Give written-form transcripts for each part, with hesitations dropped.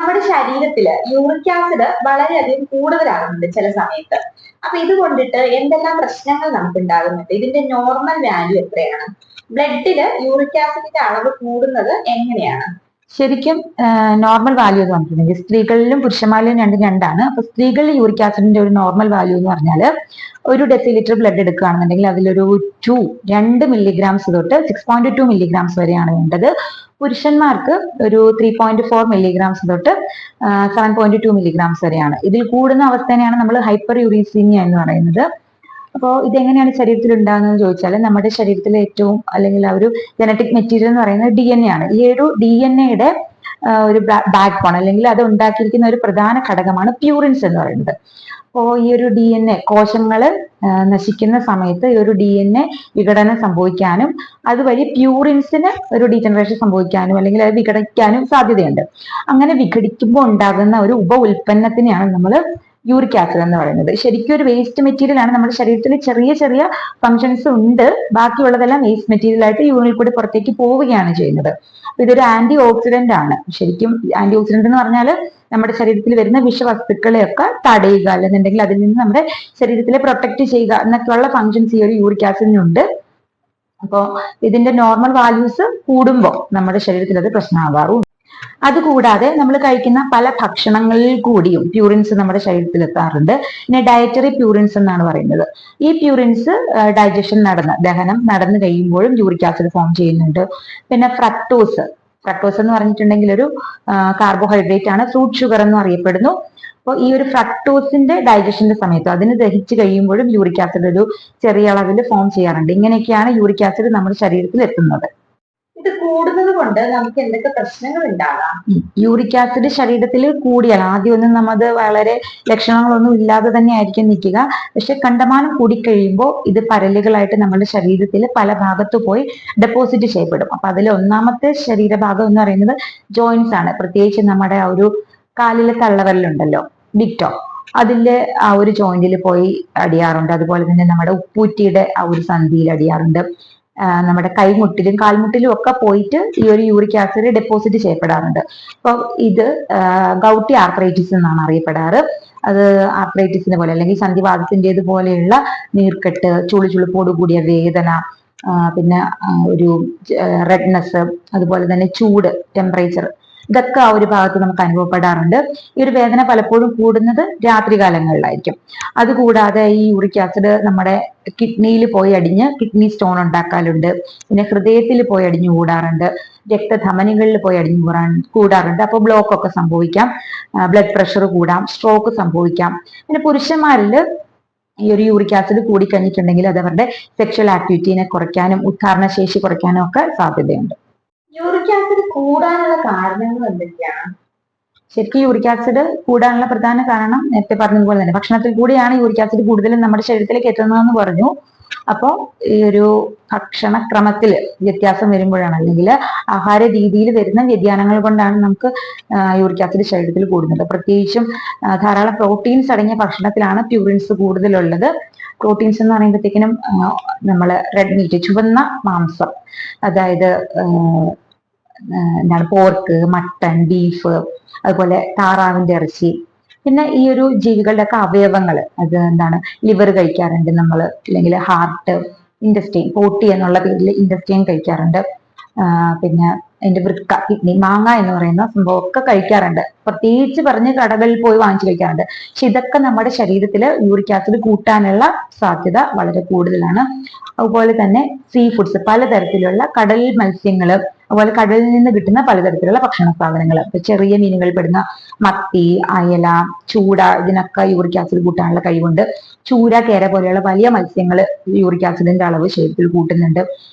നമ്മുടെ ശരീരത്തില് uric acid വളരെയധികം കൂടുതലാകുന്നുണ്ട് ചില സമയത്ത്. അപ്പൊ ഇത് കൊണ്ടിട്ട് എന്തെല്ലാം പ്രശ്നങ്ങൾ നമുക്ക് ഉണ്ടാകുന്നുണ്ട്? ഇതിന്റെ നോർമൽ വാല്യൂ എത്രയാണ്? ബ്ലഡില് യൂറിക് ആസിഡിന്റെ അളവ് കൂടുന്നത് എങ്ങനെയാണ്? ശരിക്കും നോർമൽ വാല്യൂ എന്ന് പറഞ്ഞിട്ടുണ്ടെങ്കിൽ സ്ത്രീകളിലും പുരുഷന്മാരിലും രണ്ടും രണ്ടാണ്. അപ്പൊ സ്ത്രീകളിൽ യൂറിക് ആസിഡിന്റെ ഒരു നോർമൽ വാല്യൂ എന്ന് പറഞ്ഞാൽ ഒരു ഡെസിലിറ്റർ ബ്ലഡ് എടുക്കുകയാണെന്നുണ്ടെങ്കിൽ അതിലൊരു 2 മില്ലിഗ്രാംസ് തൊട്ട് 6.2 മില്ലിഗ്രാംസ് വരെയാണ് വേണ്ടത്. പുരുഷന്മാർക്ക് ഒരു 3.4 മില്ലിഗ്രാംസ് തൊട്ട് 7.2 മില്ലിഗ്രാംസ് വരെയാണ്. ഇതിൽ കൂടുന്ന അവസ്ഥയാണ് നമ്മൾ ഹൈപ്പർ യൂറീസീമിയ എന്ന് പറയുന്നത്. അപ്പോൾ ഇതെങ്ങനെയാണ് ശരീരത്തിൽ ഉണ്ടാകുന്നത് ചോദിച്ചാൽ നമ്മുടെ ശരീരത്തിലെ ഏറ്റവും അല്ലെങ്കിൽ ആ ഒരു ജനറ്റിക് മെറ്റീരിയൽ എന്ന് പറയുന്നത് DNA ആണ്. ഈ ഒരു DNA-യുടെ ഒരു ബാക്ക് ബോൺ അല്ലെങ്കിൽ അത് ഉണ്ടാക്കിയിരിക്കുന്ന ഒരു പ്രധാന ഘടകമാണ് പ്യൂറിൻസ് എന്ന് പറയുന്നത്. അപ്പോൾ ഈ ഒരു DNA കോശങ്ങള് നശിക്കുന്ന സമയത്ത് ഈ ഒരു DNA വിഘടനം സംഭവിക്കാനും അതുവഴി പ്യൂറിൻസിന് ഒരു ഡീജനറേഷൻ സംഭവിക്കാനും അല്ലെങ്കിൽ അത് വിഘടിക്കാനും സാധ്യതയുണ്ട്. അങ്ങനെ വിഘടിക്കുമ്പോൾ ഉണ്ടാകുന്ന ഒരു ഉപ ഉൽപ്പന്നത്തിനെയാണ് നമ്മൾ യൂറിക് ആസിഡ് എന്ന് പറയുന്നത്. ശരിക്കും ഒരു വേസ്റ്റ് മെറ്റീരിയൽ ആണ്. നമ്മുടെ ശരീരത്തിൽ ചെറിയ ചെറിയ ഫങ്ഷൻസ് ഉണ്ട്, ബാക്കിയുള്ളതെല്ലാം വേസ്റ്റ് മെറ്റീരിയൽ ആയിട്ട് യൂറിനിൽ കൂടി പുറത്തേക്ക് പോവുകയാണ് ചെയ്യുന്നത്. ഇതൊരു ആന്റി ഓക്സിഡന്റ് ആണ്. ശരിക്കും ആന്റി ഓക്സിഡന്റ് എന്ന് പറഞ്ഞാൽ നമ്മുടെ ശരീരത്തിൽ വരുന്ന വിഷവസ്തുക്കളെയൊക്കെ തടയുക, അല്ലെന്നുണ്ടെങ്കിൽ അതിൽ നിന്ന് നമ്മുടെ ശരീരത്തിലെ പ്രൊട്ടക്ട് ചെയ്യുക എന്നൊക്കെയുള്ള ഫങ്ഷൻസ് ഈ ഒരു യൂറിക് ആസിഡിനുണ്ട്. അപ്പോൾ ഇതിന്റെ നോർമൽ വാല്യൂസ് കൂടുമ്പോൾ നമ്മുടെ ശരീരത്തിൽ അത് പ്രശ്നമാകാറുണ്ട്. അതുകൂടാതെ നമ്മൾ കഴിക്കുന്ന പല ഭക്ഷണങ്ങളിൽ കൂടിയും പ്യൂറിൻസ് നമ്മുടെ ശരീരത്തിൽ എത്താറുണ്ട്. പിന്നെ ഡയറ്ററി പ്യൂറിൻസ് എന്നാണ് പറയുന്നത്. ഈ പ്യൂറിൻസ് ദഹനം നടന്നു കഴിയുമ്പോഴും യൂറിക് ആസിഡ് ഫോം ചെയ്യുന്നുണ്ട്. പിന്നെ ഫ്രക്ടോസ് എന്ന് പറഞ്ഞിട്ടുണ്ടെങ്കിൽ ഒരു കാർബോഹൈഡ്രേറ്റ് ആണ്, ഫ്രൂട്ട് ഷുഗർ എന്ന് അറിയപ്പെടുന്നു. അപ്പോൾ ഈ ഒരു ഫ്രക്ടോസിന്റെ ഡൈജഷന്റെ സമയത്ത് അതിന് ദഹിച്ചു കഴിയുമ്പോഴും യൂറിക് ആസിഡ് ഒരു ചെറിയ അളവിൽ ഫോം ചെയ്യാറുണ്ട്. ഇങ്ങനെയൊക്കെയാണ് യൂറിക് ആസിഡ് നമ്മുടെ ശരീരത്തിൽ എത്തുന്നത്. ഇത് കൂടുന്നത് കൊണ്ട് നമുക്ക് എന്തൊക്കെ പ്രശ്നങ്ങൾ ഉണ്ടാകാം? യൂറിക് ആസിഡ് ശരീരത്തിൽ കൂടിയാൽ ആദ്യമൊന്നും നമ്മത് വളരെ ലക്ഷണങ്ങളൊന്നും ഇല്ലാതെ തന്നെ ആയിരിക്കും നിൽക്കുക. പക്ഷെ കണ്ടമാനം കൂടിക്കഴിയുമ്പോൾ ഇത് പരലുകളായിട്ട് നമ്മുടെ ശരീരത്തിൽ പല ഭാഗത്ത് പോയി ഡെപ്പോസിറ്റ് ചെയ്യപ്പെടും. അപ്പൊ അതിൽ ഒന്നാമത്തെ ശരീരഭാഗം എന്ന് പറയുന്നത് ജോയിന്റ്സ് ആണ്. പ്രത്യേകിച്ച് നമ്മുടെ ആ ഒരു കാലിലെ തള്ളവരലുണ്ടല്ലോ, ബിഗ് ടോ, അതിന്റെ ആ ഒരു ജോയിന്റിൽ പോയി അടിയാറുണ്ട്. അതുപോലെ തന്നെ നമ്മുടെ ഉപ്പൂറ്റിയുടെ ആ ഒരു സന്ധിയിൽ അടിയാറുണ്ട്. നമ്മുടെ കൈമുട്ടിലും കാൽമുട്ടിലും ഒക്കെ പോയിട്ട് ഈ ഒരു യൂറിക് ആസിഡ് ഡെപ്പോസിറ്റ് ചെയ്യപ്പെടാറുണ്ട്. അപ്പൊ ഇത് ഗൗട്ടി ആർത്രൈറ്റിസ് എന്നാണ് അറിയപ്പെടാറ്. അത് ആർത്രൈറ്റിസിനെ പോലെ അല്ലെങ്കിൽ സന്ധിവാതത്തിൻ്റെത് പോലെയുള്ള നീർക്കെട്ട്, ചുളിച്ചോട് കൂടിയ വേദന, പിന്നെ ഒരു റെഡ്നെസ്, അതുപോലെ തന്നെ ചൂട്, ടെമ്പറേച്ചർ, ഇതൊക്കെ ആ ഒരു ഭാഗത്ത് നമുക്ക് അനുഭവപ്പെടാറുണ്ട്. ഈ ഒരു വേദന പലപ്പോഴും കൂടുന്നത് രാത്രികാലങ്ങളിലായിരിക്കും. അതുകൂടാതെ ഈ യൂറിക് ആസിഡ് നമ്മുടെ കിഡ്നിയിൽ പോയി അടിഞ്ഞ് കിഡ്നി സ്റ്റോൺ ഉണ്ടാക്കാറുണ്ട്. പിന്നെ ഹൃദയത്തിൽ പോയി അടിഞ്ഞു കൂടാറുണ്ട്, രക്തധമനികളിൽ പോയി അടിഞ്ഞു കൂടാറുണ്ട്. അപ്പോൾ ബ്ലോക്ക് ഒക്കെ സംഭവിക്കാം, ബ്ലഡ് പ്രഷർ കൂടാം, സ്ട്രോക്ക് സംഭവിക്കാം. പിന്നെ പുരുഷന്മാരിൽ ഈ ഒരു യൂറിക് ആസിഡ് കൂടിക്കഴിഞ്ഞിട്ടുണ്ടെങ്കിൽ അത് അവരുടെ സെക്ഷൽ ആക്ടിവിറ്റീനെ കുറയ്ക്കാനും ഉദ്ധാരണ ശേഷി കുറയ്ക്കാനും ഒക്കെ സാധ്യതയുണ്ട്. യൂറിക് ആസിഡ് കൂടാനുള്ള കാരണങ്ങൾ എന്തൊക്കെയാണ്? ശരിക്കും യൂറിക് ആസിഡ് കൂടാനുള്ള പ്രധാന കാരണം നേരത്തെ പറഞ്ഞതുപോലെ തന്നെ ഭക്ഷണത്തിൽ കൂടിയാണ് യൂറിക് ആസിഡ് കൂടുതലും നമ്മുടെ ശരീരത്തിലേക്ക് എത്തുന്നതെന്ന് പറഞ്ഞു. അപ്പോൾ ഈ ഒരു ഭക്ഷണക്രമത്തിൽ വ്യത്യാസം വരുമ്പോഴാണ്, അല്ലെങ്കിൽ ആഹാര രീതിയിൽ വരുന്ന വ്യതിയാനങ്ങൾ കൊണ്ടാണ് നമുക്ക് യൂറിക് ആസിഡ് ശരീരത്തിൽ കൂടുന്നത്. പ്രത്യേകിച്ചും ധാരാളം പ്രോട്ടീൻസ് അടങ്ങിയ ഭക്ഷണത്തിലാണ് പ്യൂറിൻസ് കൂടുതലുള്ളത്. പ്രോട്ടീൻസ് എന്ന് പറയുമ്പോഴത്തേക്കിനും നമ്മൾ റെഡ് മീറ്റ്, ചുവന്ന മാംസം, അതായത് എന്താണ് പോർക്ക്, മട്ടൺ, ബീഫ്, അതുപോലെ താറാവിന്റെ ഇറച്ചി, പിന്നെ ഈ ഒരു ജീവികളുടെ ഒക്കെ അവയവങ്ങൾ, അത് എന്താണ് ലിവർ കഴിക്കാറുണ്ട് നമ്മൾ, അല്ലെങ്കിൽ ഹാർട്ട്, ഇൻഡസ്റ്റൈൻ, പോട്ടി എന്നുള്ള പേരിൽ ഇൻഡസ്റ്റൈൻ കഴിക്കാറുണ്ട്. പിന്നെ അതിന്റെ വൃക്ക, കിഡ്നി, മാങ്ങ എന്ന് പറയുന്ന സംഭവമൊക്കെ കഴിക്കാറുണ്ട്. പ്രത്യേകിച്ച് പറഞ്ഞ് കടകളിൽ പോയി വാങ്ങിച്ചു കഴിക്കാറുണ്ട്. പക്ഷെ ഇതൊക്കെ നമ്മുടെ ശരീരത്തിൽ യൂറിക് ആസിഡ് കൂട്ടാനുള്ള സാധ്യത വളരെ കൂടുതലാണ്. അതുപോലെ തന്നെ സീ ഫുഡ്സ്, പലതരത്തിലുള്ള കടൽ മത്സ്യങ്ങൾ, അതുപോലെ കടലിൽ നിന്ന് കിട്ടുന്ന പലതരത്തിലുള്ള ഭക്ഷണ സാധനങ്ങൾ, ചെറിയ മീനുകൾ പെടുന്ന മത്തി, അയല, ചൂട, ഇതിനൊക്കെ യൂറിക് ആസിഡ് കൂട്ടാനുള്ള കഴിവുണ്ട്. ചൂര, കേര പോലെയുള്ള വലിയ മത്സ്യങ്ങൾ യൂറിക് ആസിഡിന്റെ അളവ് ശരീരത്തിൽ കൂട്ടുന്നുണ്ട്.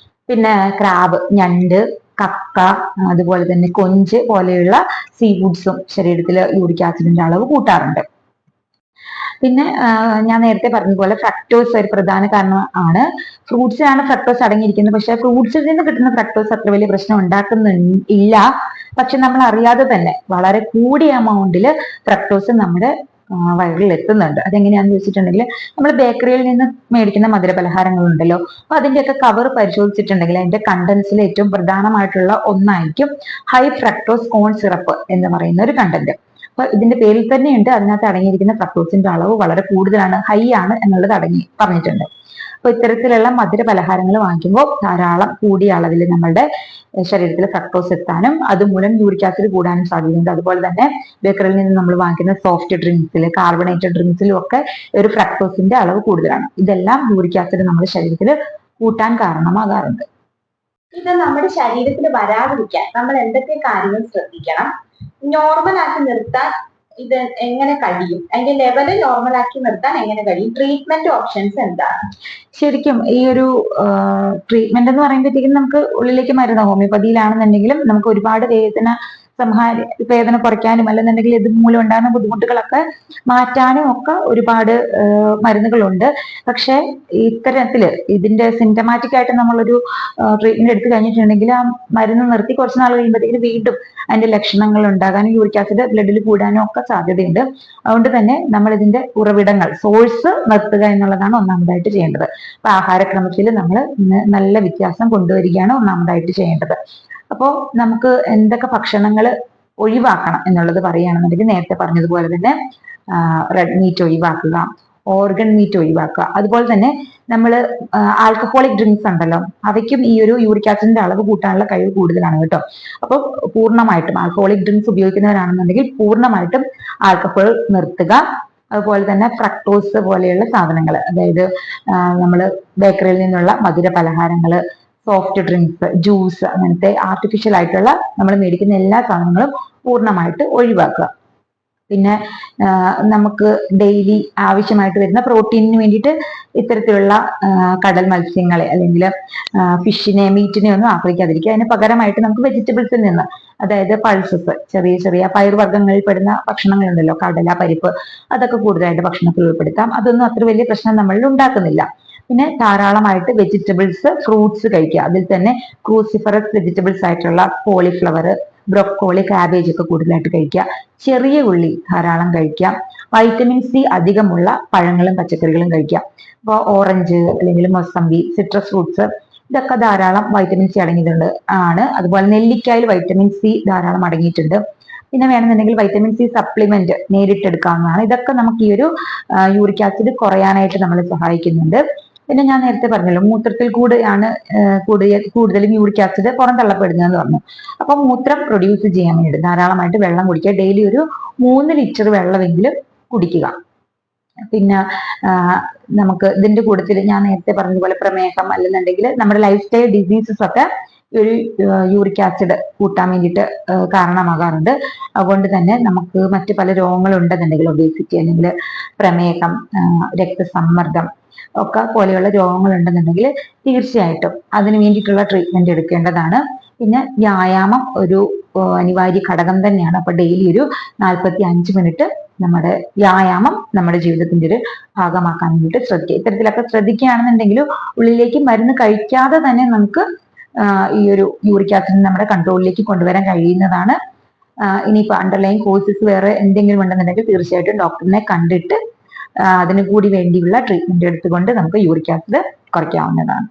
പിന്നെ ക്രാബ്, ഞണ്ട്, കക്ക, അതുപോലെ തന്നെ കൊഞ്ച് പോലെയുള്ള സീ ഫുഡ്സും ശരീരത്തിൽ യൂറിക് ആസിഡിന്റെ അളവ് കൂട്ടാറുണ്ട്. പിന്നെ ഞാൻ നേരത്തെ പറഞ്ഞതുപോലെ ഫ്രക്ടോസ് ഒരു പ്രധാന കാരണം ആണ്. ഫ്രൂട്ട്സിലാണ് ഫ്രക്ടോസ് അടങ്ങിയിരിക്കുന്നത്. പക്ഷെ ഫ്രൂട്ട്സിൽ നിന്ന് കിട്ടുന്ന ഫ്രക്ടോസ് അത്ര വലിയ പ്രശ്നം ഉണ്ടാക്കുന്നില്ല. പക്ഷെ നമ്മൾ അറിയാതെ തന്നെ വളരെ കൂടിയ എമൗണ്ടിൽ ഫ്രക്ടോസ് നമ്മുടെ വയറിൽ എത്തുന്നുണ്ട്. അതെങ്ങനെയാണെന്ന് വെച്ചിട്ടുണ്ടെങ്കിൽ നമ്മൾ ബേക്കറിയിൽ നിന്ന് മേടിക്കുന്ന മധുരപലഹാരങ്ങളുണ്ടല്ലോ, അപ്പൊ അതിന്റെയൊക്കെ കവർ പരിശോധിച്ചിട്ടുണ്ടെങ്കിൽ അതിന്റെ കണ്ടന്റ്സിൽ ഏറ്റവും പ്രധാനമായിട്ടുള്ള ഒന്നായിരിക്കും ഹൈ ഫ്രക്ടോസ് കോൺ സിറപ്പ് എന്ന് പറയുന്ന ഒരു കണ്ടന്റ്. അപ്പൊ ഇതിന്റെ പേരിൽ തന്നെയുണ്ട് അതിനകത്ത് അടങ്ങിയിരിക്കുന്ന ഫ്രക്ടോസിന്റെ അളവ് വളരെ കൂടുതലാണ്, ഹൈ ആണ് എന്നുള്ളത് പറഞ്ഞിട്ടുണ്ട്. അപ്പൊ ഇത്തരത്തിലുള്ള മധുര പലഹാരങ്ങൾ വാങ്ങിക്കുമ്പോൾ ധാരാളം കൂടിയ അളവിൽ നമ്മളുടെ ശരീരത്തിൽ ഫ്രക്ടോസ് എത്താനും അതുമൂലം യൂറിക് ആസിഡ് കൂടാനും സാധ്യതയുണ്ട്. അതുപോലെ തന്നെ ബേക്കറിയിൽ നിന്ന് നമ്മൾ വാങ്ങിക്കുന്ന സോഫ്റ്റ് ഡ്രിങ്ക്സിൽ, കാർബണേറ്റഡ് ഡ്രിങ്ക്സിലും ഒക്കെ ഒരു ഫ്രക്ടോസിന്റെ അളവ് കൂടുതലാണ്. ഇതെല്ലാം യൂറിക് ആസിഡ് നമ്മുടെ ശരീരത്തിൽ കൂട്ടാൻ കാരണമാകാറുണ്ട്. ഇത് നമ്മുടെ ശരീരത്തിൽ വരാതിരിക്കാൻ നമ്മൾ എന്തൊക്കെ കാര്യങ്ങൾ ശ്രദ്ധിക്കണം? നോർമൽ ആക്കി നിർത്താൻ ഇത് എങ്ങനെ കഴിയും? അതിന്റെ ലെവല് നോർമൽ ആക്കി നിർത്താൻ എങ്ങനെ കഴിയും? ട്രീറ്റ്മെന്റ് ഓപ്ഷൻസ് എന്താണ്? ശരിക്കും ഈ ഒരു ട്രീറ്റ്മെന്റ് എന്ന് പറയുമ്പോഴത്തേക്കും നമുക്ക് ഉള്ളിലേക്ക് മരുന്ന്, ഹോമിയോപ്പതിയിലാണെന്നുണ്ടെങ്കിലും നമുക്ക് ഒരുപാട് വേദന കുറയ്ക്കാനും അല്ലെന്നുണ്ടെങ്കിൽ ഇത് മൂലം ഉണ്ടാകുന്ന ബുദ്ധിമുട്ടുകളൊക്കെ മാറ്റാനും ഒക്കെ ഒരുപാട് മരുന്നുകളുണ്ട്. പക്ഷെ ഇത്തരത്തില് ഇതിന്റെ സിംറ്റമാറ്റിക് ആയിട്ട് നമ്മളൊരു ട്രീറ്റ്മെന്റ് എടുത്തു കഴിഞ്ഞിട്ടുണ്ടെങ്കിൽ ആ മരുന്ന് നിർത്തി കുറച്ച് നാൾ കഴിയുമ്പോഴത്തേക്കും വീണ്ടും അതിന്റെ ലക്ഷണങ്ങൾ ഉണ്ടാകാനും യൂറിക് ആസിഡ് ബ്ലഡിൽ കൂടാനും ഒക്കെ സാധ്യതയുണ്ട്. അതുകൊണ്ട് തന്നെ നമ്മൾ ഇതിന്റെ ഉറവിടങ്ങൾ, സോഴ്സ് നിർത്തുക എന്നുള്ളതാണ് ഒന്നാമതായിട്ട് ചെയ്യേണ്ടത്. അപ്പൊ ആഹാരക്രമത്തിൽ നമ്മൾ നല്ല വ്യത്യാസം കൊണ്ടുവരികയാണ് ഒന്നാമതായിട്ട് ചെയ്യേണ്ടത്. അപ്പോൾ നമുക്ക് എന്തൊക്കെ ഭക്ഷണങ്ങൾ ഒഴിവാക്കണം എന്നുള്ളത് പറയുകയാണെന്നുണ്ടെങ്കിൽ നേരത്തെ പറഞ്ഞതുപോലെ തന്നെ റെഡ് മീറ്റ് ഒഴിവാക്കുക, ഓർഗൻ മീറ്റ് ഒഴിവാക്കുക. അതുപോലെ തന്നെ നമ്മൾ ആൽക്കഹോളിക് ഡ്രിങ്ക്സ് ഉണ്ടല്ലോ, അവയ്ക്കും ഈ ഒരു യൂറിക് ആസിഡിന്റെ അളവ് കൂട്ടാനുള്ള കഴിവ് കൂടുതലാണ് കേട്ടോ. അപ്പോൾ പൂർണ്ണമായിട്ടും ആൽക്കഹോളിക് ഡ്രിങ്ക്സ് ഉപയോഗിക്കുന്നവരാണെന്നുണ്ടെങ്കിൽ പൂർണ്ണമായിട്ടും ആൽക്കഹോൾ നിർത്തുക. അതുപോലെ തന്നെ ഫ്രക്ടോസ് പോലെയുള്ള സാധനങ്ങൾ, അതായത് നമ്മൾ ബേക്കറിയിൽ നിന്നുള്ള മധുര പലഹാരങ്ങൾ, സോഫ്റ്റ് ഡ്രിങ്ക്സ്, ജ്യൂസ്, അങ്ങനത്തെ ആർട്ടിഫിഷ്യൽ ആയിട്ടുള്ള നമ്മൾ മേടിക്കുന്ന എല്ലാ സാധനങ്ങളും പൂർണ്ണമായിട്ട് ഒഴിവാക്കുക. പിന്നെ നമുക്ക് ഡെയിലി ആവശ്യമായിട്ട് വരുന്ന പ്രോട്ടീനിന് വേണ്ടിയിട്ട് ഇത്തരത്തിലുള്ള കടൽ മത്സ്യങ്ങളെ അല്ലെങ്കിൽ ഫിഷിനെ, മീറ്റിനെ ഒന്നും ആശ്രയിക്കാതിരിക്കുക. അതിന് പകരമായിട്ട് നമുക്ക് വെജിറ്റബിൾസിൽ നിന്ന്, അതായത് പൾസസ്, ചെറിയ ചെറിയ പയറുവർഗ്ഗങ്ങളിൽ പെടുന്ന ഭക്ഷണങ്ങളുണ്ടല്ലോ, കടല, പരിപ്പ്, അതൊക്കെ കൂടുതലായിട്ട് ഭക്ഷണത്തിൽ ഉൾപ്പെടുത്താം. അതൊന്നും അത്ര വലിയ പ്രശ്നം നമ്മളിൽ ഉണ്ടാക്കുന്നില്ല. പിന്നെ ധാരാളമായിട്ട് വെജിറ്റബിൾസ്, ഫ്രൂട്ട്സ് കഴിക്കുക. അതിൽ തന്നെ ക്രൂസിഫറസ് വെജിറ്റബിൾസ് ആയിട്ടുള്ള കോളിഫ്ലവർ, ബ്രൊക്കോളി, കാബേജ് ഒക്കെ കൂടുതലായിട്ട് കഴിക്കുക. ചെറിയ ഉള്ളി ധാരാളം കഴിക്കുക. വൈറ്റമിൻ സി അധികമുള്ള പഴങ്ങളും പച്ചക്കറികളും കഴിക്കുക. അപ്പോൾ ഓറഞ്ച് അല്ലെങ്കിൽ മൊസമ്പി, സിട്രസ് ഫ്രൂട്ട്സ്, ഇതൊക്കെ ധാരാളം വൈറ്റമിൻ സി അടങ്ങിയിട്ടുണ്ട് ആണ്. അതുപോലെ നെല്ലിക്കായിൽ വൈറ്റമിൻ സി ധാരാളം അടങ്ങിയിട്ടുണ്ട്. പിന്നെ വേണമെന്നുണ്ടെങ്കിൽ വൈറ്റമിൻ സി സപ്ലിമെന്റ് നേരിട്ടെടുക്കാവുന്നതാണ്. ഇതൊക്കെ നമുക്ക് ഈ ഒരു യൂറിക് ആസിഡ് കുറയാനായിട്ട് നമ്മളെ സഹായിക്കുന്നുണ്ട്. പിന്നെ ഞാൻ നേരത്തെ പറഞ്ഞല്ലോ, മൂത്രത്തിൽ കൂടെയാണ് കൂടുതലും യൂറിക് ആസിഡ് പുറന്തള്ളപ്പെടുന്നതെന്ന് പറഞ്ഞു. അപ്പൊ മൂത്രം പ്രൊഡ്യൂസ് ചെയ്യാൻ വേണ്ടി ധാരാളമായിട്ട് വെള്ളം കുടിക്കുക. ഡെയിലി ഒരു 3 ലിറ്റർ വെള്ളമെങ്കിലും കുടിക്കുക. പിന്നെ നമുക്ക് ഇതിന്റെ കൂട്ടത്തിൽ ഞാൻ നേരത്തെ പറഞ്ഞതുപോലെ പ്രമേഹം അല്ലെന്നുണ്ടെങ്കിൽ നമ്മുടെ ലൈഫ് സ്റ്റൈൽ ഡിസീസസ് ഒക്കെ ഒരു യൂറിക് ആസിഡ് കൂട്ടാൻ വേണ്ടിയിട്ട് കാരണമാകാറുണ്ട്. അതുകൊണ്ട് തന്നെ നമുക്ക് മറ്റു പല രോഗങ്ങളുണ്ടെന്നുണ്ടെങ്കിൽ, ഒബേസിറ്റി അല്ലെങ്കിൽ പ്രമേഹം, രക്തസമ്മർദ്ദം ഒക്കെ പോലെയുള്ള രോഗങ്ങൾ ഉണ്ടെന്നുണ്ടെങ്കിൽ തീർച്ചയായിട്ടും അതിന് വേണ്ടിയിട്ടുള്ള ട്രീറ്റ്മെന്റ് എടുക്കേണ്ടതാണ്. പിന്നെ വ്യായാമം ഒരു അനിവാര്യ ഘടകം തന്നെയാണ്. അപ്പൊ ഡെയിലി ഒരു 45 മിനിറ്റ് നമ്മുടെ വ്യായാമം നമ്മുടെ ജീവിതത്തിന്റെ ഒരു ഭാഗമാക്കാൻ വേണ്ടിയിട്ട് ശ്രദ്ധിക്കുക. ഇത്തരത്തിലൊക്കെ ശ്രദ്ധിക്കുകയാണെന്നുണ്ടെങ്കിൽ ഉള്ളിലേക്ക് മരുന്ന് കഴിക്കാതെ തന്നെ നമുക്ക് ഈ ഒരു യൂറിക് ആസിഡ് നമ്മുടെ കൺട്രോളിലേക്ക് കൊണ്ടുവരാൻ കഴിയുന്നതാണ്. ഇനിയിപ്പോൾ അണ്ടർലൈൻ കോഴ്സസ് വേറെ എന്തെങ്കിലും ഉണ്ടെന്നുണ്ടെങ്കിൽ തീർച്ചയായിട്ടും ഡോക്ടറിനെ കണ്ടിട്ട് അതിനു കൂടി വേണ്ടിയുള്ള ട്രീറ്റ്മെന്റ് എടുത്തുകൊണ്ട് നമുക്ക് യൂറിക് ആസിഡ് കുറയ്ക്കാവുന്നതാണ്.